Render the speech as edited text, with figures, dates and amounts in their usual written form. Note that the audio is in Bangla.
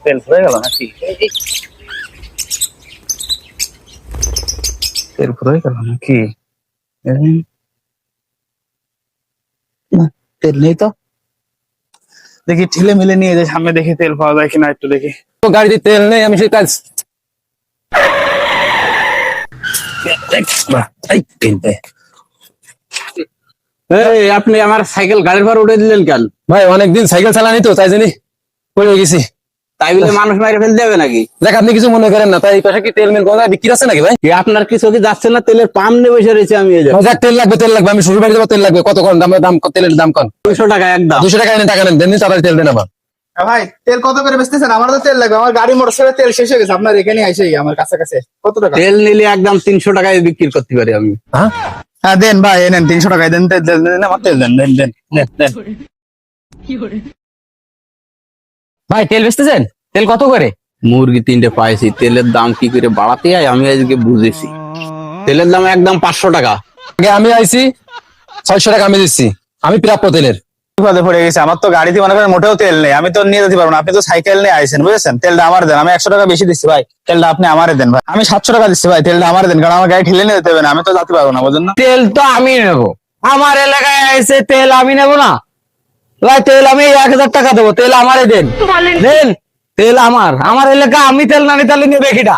তেল ফুরে গেল নাকি? তেল ফুরে গেল নাকি? তেল নেই তো, দেখি ঠেলে মিলে নিয়ে যাই সামনে, দেখি তেল পাওয়া যায় কিনা একটু দেখি। তো গাড়িতে তেল নেই, আমি সেই কাজ আপনি আমার সাইকেল গাড়ির ভাড়া উঠে দিলেন কেন? ভাই অনেকদিন সাইকেল চালানি তো, তাই জানি পড়ে গেছি। তাই বলে মানুষ মাইরে ফেলতে হবে নাকি? দেখ আপনি কিছু মনে করেন না, তাই এই পাশে কি তেল মিল কোথায় বিক্রি আছে নাকি ভাই? আপনার কি চোখে যাচ্ছে না? তেলের পাম্প নিয়ে বসে রয়েছে আমি। এই যাক তেল লাগবে, তেল লাগবে, আমি শ্বশুর বাড়ি যাবো, তেল লাগবে। কত কোন দাম, তেলের দাম কোন? 200 টাকা একদম। 200 টাকা এনে টাকা নেন, দেন তাড়াতাড়ি তেল দেন আবার। ভাই তেল কত করে বেচতেছেন? আমার তো তেল লাগবে, আমার গাড়ি মোটরসাইকেল তেল শেষ হয়ে গেছে, আপনার এখানে আইসেই আমার কাছে কত টাকা? তেল নিলে একদম 300 টাকায় বিক্রি করতে পারি আমি। হ্যাঁ দেন ভাই, এনেন 300 টাকায় দেন, তেল দেন, আমার তেল দেন, দেন দেন দেন। ভাই তেল বেচতেছেন? তেল কত করে? মুরগি 3টে পাইছি, তেলের দাম কি করে বাড়াতে হয় আমি আজকে বুঝেছি। তেলের দাম একদম 500 টাকা। আগে আমি আইছি 600 টাকা আমি দিচ্ছি, আমি প্রাপ্য তেলের। বিপদে পড়ে গেছে, আমার তো গাড়িতে মনে করেন মোটেও তেল নেই, আমি তো নিয়ে যেতে পারবো না। আপনি তো সাইকেল নিয়ে আইছেন, বুঝেছেন? তেলটা আমার দেন, আমি 100 টাকা বেশি দিচ্ছি ভাই, তেলটা আপনি আমারে দেন ভাই। আমি 700 টাকা দিচ্ছি ভাই, তেলটা আমারে দেন, কারণ আমার গাড়ি ঠেলে নিয়ে যেতে হবে না, আমি তো যেতে পারবো না, বুঝলেন না? তেল তো আমি নেবো, আমার এলাকায় এসে তেল আমি নেবো না ভাই। তেল আমি 1000 টাকা দেবো, তেল আমারে দেন, দেন তেল আমার এলাকা, আমি তেল না নিতে নেবে কিটা?